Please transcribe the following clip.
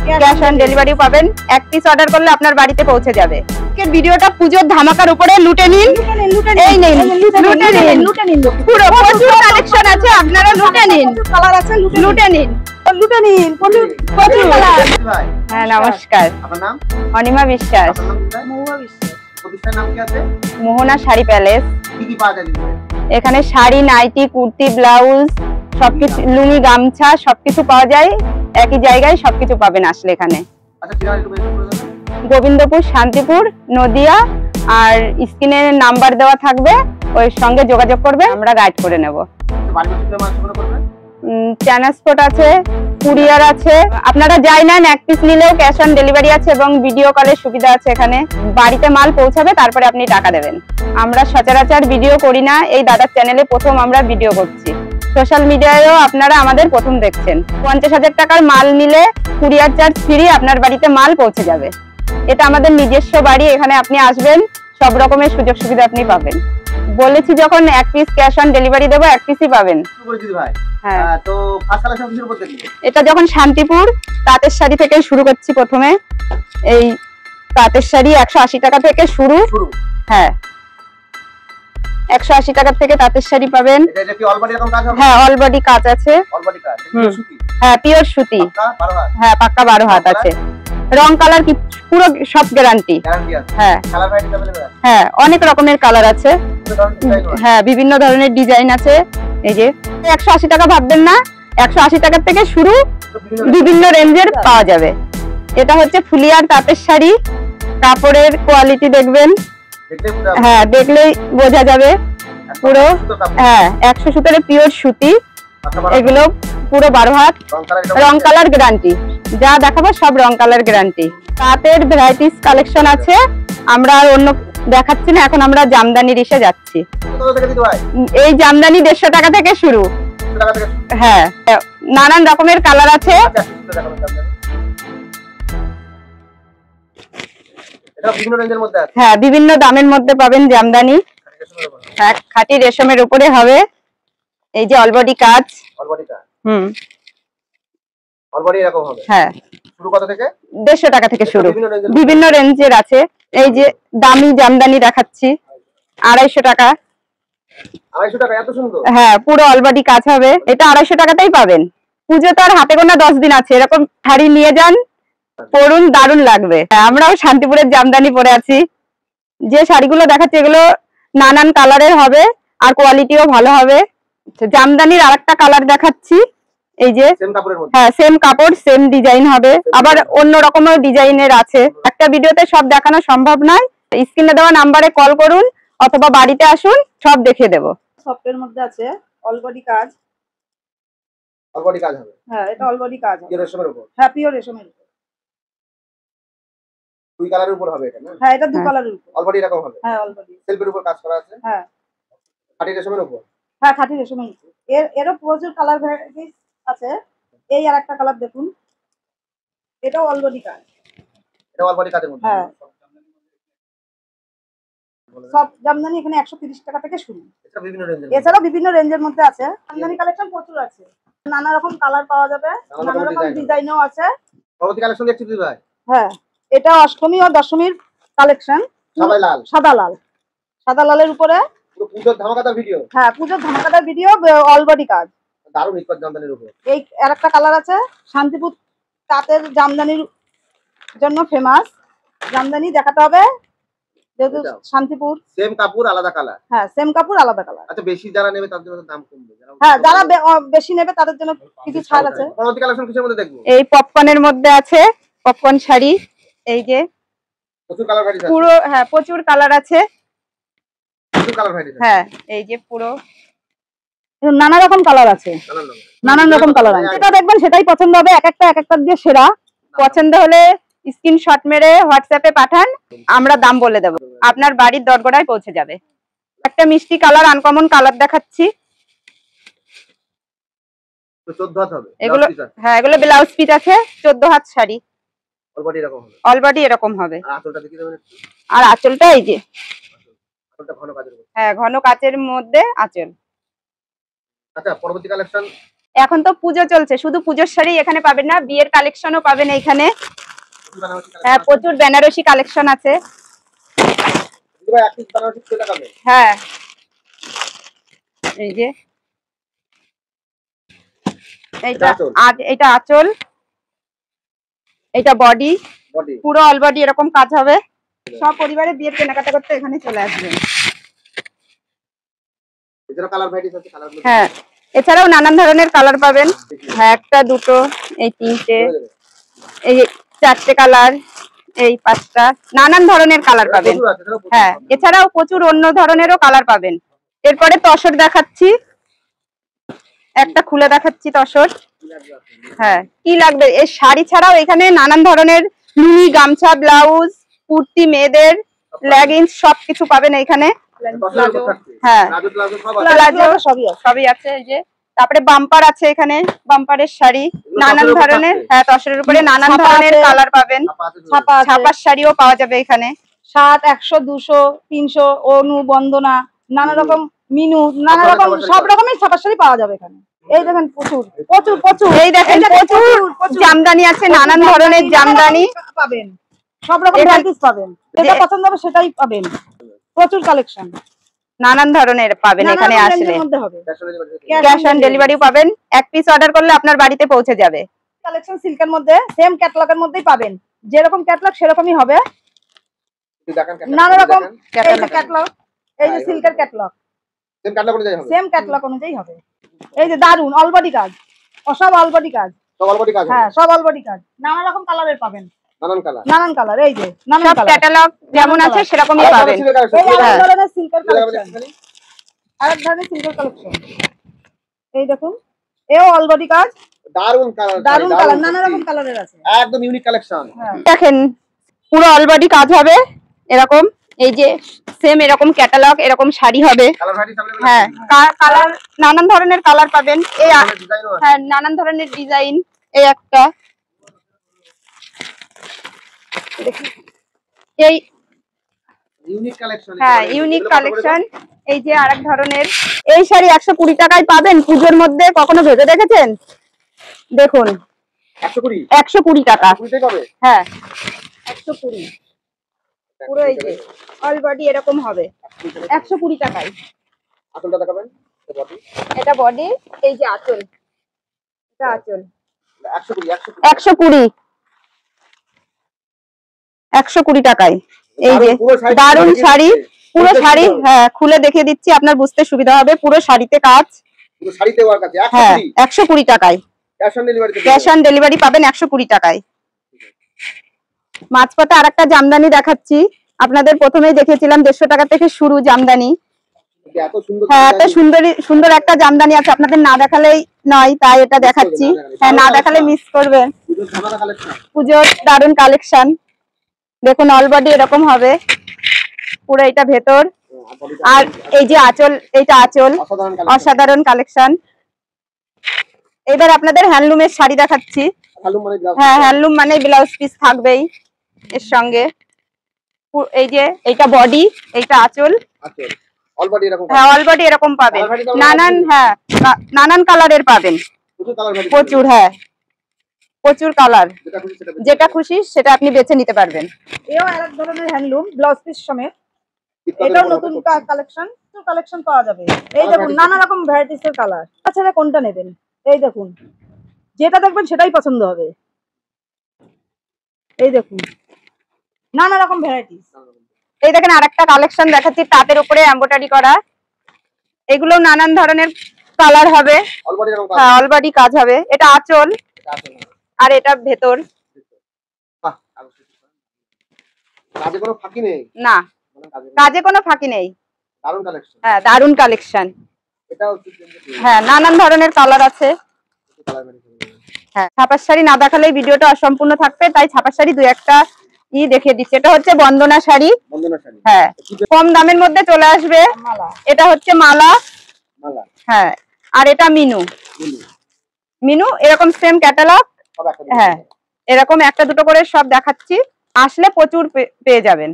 Cash on delivery পাবেন। এক piece order করলে আপনার বাড়িতে পৌঁছে যাবে। ভিডিওটা পুজোর ধামাকার উপরে লুটে নিন। এই নিন, লুটে নিন। পুরো প্রচুর কালেকশন আছে, আপনারা লুটে নিন। কালার আছে, লুটে নিন। প্রচুর কালার। হ্যাঁ, নমস্কার। আপনার নাম? অনিমা বিশ্বাস। প্রতিষ্ঠানের নাম কি আছে? মোহনা শাড়ি প্যালেস। কি কি পাওয়া যায়? এখানে শাড়ি, নাইটি, কুর্তি, ব্লাউজ সবকিছু, লুঙ্গি, গামছা সবকিছু পাওয়া যায়। একই জায়গায় সবকিছু পাবেন আসলে এখানে। আচ্ছা, ঠিকানা একটু মেনশন করে দেবেন। গোবিন্দপুর, শান্তিপুর, নদিয়া। আর স্ক্রিনে নাম্বার দেওয়া থাকবে, ওই সঙ্গে যোগাযোগ করবে, আমরা গাইড করে নেব। বাড়ি বসে মাছ সংগ্রহ করবেন? ট্রান্সপোর্ট আছে, কুরিয়ার আছে। আপনারা যাই নেন, এক পিস নিলেও ক্যাশ অন ডেলিভারি আছে এবং ভিডিও কলের সুবিধা আছে। এখানে বাড়িতে মাল পৌঁছাবে, তারপরে আপনি টাকা দেবেন। আমরা সচরাচর ভিডিও করি না, এই দাদার চ্যানেলে প্রথম আমরা ভিডিও করছি। সোশ্যাল মিডিয়ায়ও আপনারা আমাদের প্রথম দেখছেন। 50,000 টাকার মাল নিলে কুরিয়ার চার্জ ফ্রি, আপনার বাড়িতে মাল পৌঁছে যাবে। এটা আমাদের নিজস্ব বাড়ি, এখানে আপনি আসবেন, সব রকমের সুযোগ সুবিধা আপনি পাবেন। বলেছি যখন এক পিস ক্যাশ অন ডেলিভারি দেবো, এক পিসই পাবেন। ভাই, হ্যাঁ, তো ফার্স্ট কালেকশন শুরু করতে দিন। এটা যখন শান্তিপুর তাঁতের শাড়ি থেকে শুরু করছি। প্রথমে এই তাঁতের শাড়ি 180 টাকা থেকে শুরু। হ্যাঁ, 180 টাকা থেকে তাঁতের শাড়ি পাবেন। এটা কি অল বডি এরকম কাজ হবে? হ্যাঁ, অল বডি কাজ আছে। অল বডি কাজ, পিওর সুতি? হ্যাঁ, পিওর সুতি। পাক্কা 12 হাত? হ্যাঁ, পাক্কা 12 হাত আছে। রং কালার কি পুরো সব গ্যারান্টি। গ্যারান্টি আছে? হ্যাঁ। কালার ভ্যারাইটি अवेलेबल আছে? হ্যাঁ, অনেক রকমের কালার আছে। হ্যাঁ, বিভিন্ন ধরনের ডিজাইন আছে। এই যে 180 টাকা ভাববেন না, 180 টাকা থেকে শুরু, বিভিন্ন রেঞ্জের পাওয়া যাবে। এটা হচ্ছে ফুলিয়ার তাঁতের শাড়ি। কাপড়ের কোয়ালিটি দেখবেন, হ্যাঁ, দেখলেই বোঝা যাবে পুরো। হ্যাঁ, 100 সুতোর পিওর সুতি। এগুলো পুরো 12 হাত, রং কালার গ্যারান্টি। যা দেখাবো সব রং কালার গ্যারান্টি। তাঁতের ভ্যারাইটিস কালেকশন আছে, আমরা আর অন্য দেখাচ্ছি না, এখন আমরা জামদানির ইসে যাচ্ছি। এই জামদানি 150 টাকা থেকে শুরু। হ্যাঁ, নানান রকমের কালার আছে। হ্যাঁ, বিভিন্ন দামের মধ্যে পাবেন জামদানি। হ্যাঁ, খাঁটি রেশমের উপরে হবে। এই যে অলবডি কাজ। অলবডি এরকম হবে? হ্যাঁ। শুরু কত থেকে? 150 টাকা থেকে শুরু, বিভিন্ন রেঞ্জের আছে। এই যে দামি জামদানি দেখাচ্ছি, 250 টাকা। 250 টাকা? এত সুন্দর? হ্যাঁ, পুরো অলবডি কাজ হবে। এটা 250 টাকাতেই পাবেন। পুজো তো আর হাতে গোনা 10 দিন আছে, এরকম শাড়ি নিয়ে যান, পরুন, দারুণ লাগবে। আমরাও শান্তিপুরের জামদানি পরে আছি। যে শাড়িগুলো দেখাচ্ছি এগুলো নানান কালারের হবে, আর কোয়ালিটিও ভালো হবে। জামদানির আরেকটা কালার দেখাচ্ছি। এই যে সেম কাপড়ের মধ্যে? হ্যাঁ, সেম কাপড়, সেম ডিজাইন হবে, আবার অন্য রকমের ডিজাইনের আছে। একটা ভিডিওতে সব দেখানো সম্ভব নয়। স্ক্রিনে দেওয়া নাম্বারে কল করুন অথবা বাড়িতে আসুন, সব দেখিয়ে দেব। সফটের মধ্যে আছে, অল বডি কাজ। অল বডি কাজ হবে? হ্যাঁ, এটা অল বডি কাজ হবে। পিওর রেশমের উপর? হ্যাঁ, পিওর রেশমের উপর। দুই কালারের উপর হবে এটা না? হ্যাঁ, এটা দুই কালারের উপর। অল বডি এরকম হবে? হ্যাঁ, অল বডি সেলফের উপর কাজ করা আছে? হ্যাঁ। খাঁটি রেশমের উপর? হ্যাঁ, খাঁটি রেশমের উপর। এরও প্রচুর কালার ভ্যারাইটি আছে। এই আরেকটা কালার দেখুন, এটাও অল বডি কাজ। এটা অল বডি কাজের মধ্যে? হ্যাঁ, সব জামদানি এখানে 130 টাকা থেকে শুরু। এছাড়াও বিভিন্ন রেঞ্জের মধ্যে আছে। জামদানি কালেকশন প্রচুর আছে, নানা রকম কালার পাওয়া যাবে, নানা রকম ডিজাইনও আছে। পরবর্তী কালেকশন দেখছি ভাই। হ্যাঁ, এটা অষ্টমী ও দশমীর কালেকশন। সাদা লাল, সাদা লালের উপরে পুজোর ধামাকাদার ভিডিও। হ্যাঁ, পুজোর ধামাকাদার ভিডিও, অল বডি কাজ, দারুণ ইকট জামদানির উপর। এই আরেকটা কালার আছে। শান্তিপুর তাঁতের জামদানির জন্য ফেমাস। জামদানি দেখাতে হবে যেহেতু শান্তিপুর। সেম কাপড় আলাদা কালার? হ্যাঁ, সেম কাপড় আলাদা কালার। আচ্ছা, বেশি যারা নেবে তাদের জন্য দাম কমবে? হ্যাঁ, যারা বেশি নেবে তাদের জন্য কিছু ছাড় আছে। পরবর্তী কালেকশন কিসের মধ্যে দেখব? এই পপকর্নের মধ্যে আছে, পপকর্ন শাড়ি। এই যে প্রচুর কালার ভ্যারাইটি আছে? পুরো, হ্যাঁ, প্রচুর কালার আছে। প্রচুর কালার ভ্যারাইটি? হ্যাঁ, এই যে পুরো নানা রকম কালার আছে, নানান রকম কালার আছে। যেটা দেখবেন সেটাই পছন্দ হবে, এক একটা দিয়ে সেরা। পছন্দ হলে স্ক্রিনশট মেরে হোয়াটসঅ্যাপে পাঠান, আমরা দাম বলে দেব, আপনার বাড়ির দরগড়ায় পৌঁছে যাবে। একটা মিষ্টি কালার, আনকমন কালার দেখাচ্ছি। তো 14 হাত হবে এগুলো? হ্যাঁ, এগুলো ব্লাউজ পিস আছে। 14 হাত শাড়ি, অল বডি এরকম হবে? অল বডি এরকম হবে। আর আঁচলটা দেখি দেবেন একটু? আর আঁচলটা এই যে, আঁচলটা ঘন কাজের মধ্যে? হ্যাঁ, ঘন কাচের মধ্যে আঁচল। আচ্ছা, পরবর্তী কালেকশন এখন তো পুজো চলছে, শুধু পুজোর শাড়ি এখানে পাবেন না, বিয়ের কালেকশনও পাবেন এখানে। হ্যাঁ, প্রচুর বেনারসি কালেকশন আছে। হ্যাঁ, এই যে এটা আঁচল, এটা বডি, পুরো অল বডি এরকম কাজ হবে। সব পরিবারে বিয়ের কেনাকাটা করতে এখানে চলে আসবেন। হ্যাঁ, এছাড়াও নানান ধরনের কালার পাবেন। হ্যাঁ, একটা, দুটো, এই তিনটে, এই চারটে কালার, এই পাঁচটা, নানান ধরনের কালার পাবেন। হ্যাঁ, এছাড়াও প্রচুর অন্য ধরনেরও কালার পাবেন। এরপরে তসর দেখাচ্ছি, একটা খুলে দেখাচ্ছি তসর। হ্যাঁ, কি লাগবে? এই শাড়ি ছাড়াও এখানে নানান ধরনের লুঙ্গি, গামছা, ব্লাউজ, কুর্তি, মেয়েদের লেগিংস সবকিছু পাবেন এখানে। হ্যাঁ, সবই আছে। এই যে তারপরে বাম্পার আছে এখানে, বাম্পারের শাড়ি নানান ধরনের। হ্যাঁ, তসরের উপরে নানান ধরনের কালার পাবেন। ছাপার শাড়িও পাওয়া যাবে এখানে। 700, 100, 200, 300, অনু, বন্দনা, নানা রকম মিনু, নানা রকম সব রকমের ছাপার শাড়ি পাওয়া যাবে এখানে। এই দেখেন প্রচুর প্রচুর প্রচুর, এই দেখেন প্রচুর জামদানি আছে, নানান ধরনের জামদানি পাবেন, সব রকম ভ্যারাইটিস পাবেন, যেটা পছন্দ হবে সেটাই পাবেন। প্রচুর কালেকশন নানান ধরনের পাবেন এখানে আসলে। ক্যাশ অন ডেলিভারিও পাবেন, এক পিস অর্ডার করলে আপনার বাড়িতে পৌঁছে যাবে। কালেকশন সিল্কের মধ্যে সেম ক্যাটালগের মধ্যেই পাবেন, যেরকম ক্যাটালগ সেরকমই হবে। নানা রকম এই যে ক্যাটালগ, এই যে সিল্কের ক্যাটালগ সেম ক্যাটালগ অনুযায়ী হবে। এই যে দারুন অলবডি কাজ, সব অলবডি কাজ, হ্যাঁ সব অলবডি কাজ, নানা রকম কালারের পাবেন, নানান কালার। এই যে নানান সব ক্যাটালগ যেমন আছে সেরকমই পাবেন। এই আরেক ধরনের সিল্কের কালেকশন, আরেক ধরনের সিল্কের কালেকশন। এই দেখুন, এও অলবডি কাজ, দারুন কালার, নানা রকম কালারের আছে, একদম ইউনিক কালেকশন। দেখেন পুরো অলবডি কাজ হবে এরকম। এই যে সেম এরকম ক্যাটালগ, এরকম শাড়ি হবে। হ্যাঁ, কালার নানান ধরনের কালার পাবেন। এই হ্যাঁ, নানান ধরনের ডিজাইন। এই একটা, এই হ্যাঁ ইউনিক কালেকশন। এই যে আরেক ধরনের, এই শাড়ি 120 টাকায় পাবেন পুজোর মধ্যে। কখনো ভেবে দেখেছেন? দেখুন 120 টাকা। হ্যাঁ, 120 পুরো। এই যে অল বডি এরকম হবে 120 টাকায়। এটা বডি, এই যে আঁচল, এটা আঁচল 120 টাকায়। এই যে দারুন শাড়ি, পুরো শাড়ি। হ্যাঁ, খুলে দেখিয়ে দিচ্ছি, আপনার বুঝতে সুবিধা হবে। পুরো শাড়িতে কাজ। হ্যাঁ, 120 টাকায় ক্যাশ অন ডেলিভারি পাবেন 120 টাকায়। মাঝপথে আরেকটা জামদানি দেখাচ্ছি আপনাদের। প্রথমেই দেখেছিলাম 150 টাকা থেকে শুরু জামদানি। হ্যাঁ, এত সুন্দর একটা জামদানি আছে, আপনাদের না দেখালেই নয়, তাই এটা দেখাচ্ছি। হ্যাঁ, না দেখালে মিস করবেন। পুজোর দারুন কালেকশন। দেখুন অল বডি এরকম হবে পুরো, এটা ভেতর। আর এই যে আঁচল, এইটা আঁচল, অসাধারণ কালেকশন। এবার আপনাদের হ্যান্ডলুমের শাড়ি দেখাচ্ছি। হ্যাঁ, হ্যান্ডলুম মানে ব্লাউজ পিস থাকবেই এর সঙ্গে। এই যে এইটা বডি, এইটা আঁচল। হ্যাঁ, অল বডি এরকম পাবেন। নানান কালারের পাবেন, প্রচুর। হ্যাঁ, প্রচুর কালার, যেটা খুশি সেটা আপনি বেছে নিতে পারবেন। এও আরেক ধরনের হ্যান্ডলুম ব্লাউজ পিস সমেত, এটাও নতুন কালেকশন পাওয়া যাবে। এই দেখুন নানা রকম ভ্যারাইটিস এর কালার। তাছাড়া কোনটা নেবেন? এই দেখুন, যেটা দেখবেন সেটাই পছন্দ হবে। এই দেখুন নানা রকম ভ্যারাইটিস। এই দেখেন আরেকটা কালেকশন দেখাচ্ছি, তাঁতের উপরে এমব্রয়ডারি করা। এগুলো নানান ধরনের কালার হবে। হ্যাঁ, অল বডি কাজ হবে। এটা আঁচল আর এটা ভেতর। না, কাজে কোনো ফাঁকি নেই। হ্যাঁ, দারুন কালেকশন। হ্যাঁ, নানান ধরনের কালার আছে। হ্যাঁ, ছাপার শাড়ি না দেখালেই ভিডিওটা অসম্পূর্ণ থাকবে, তাই ছাপার শাড়ি দুই একটা দেখিয়ে দিচ্ছি। এটা হচ্ছে বন্দনা শাড়ি। হ্যাঁ, কম দামের মধ্যে চলে আসবে। এটা হচ্ছে মালা। হ্যাঁ, আর এটা মিনু এরকম সেম ক্যাটালগ। হ্যাঁ, এরকম একটা দুটো করে সব দেখাচ্ছি, আসলে প্রচুর পেয়ে যাবেন।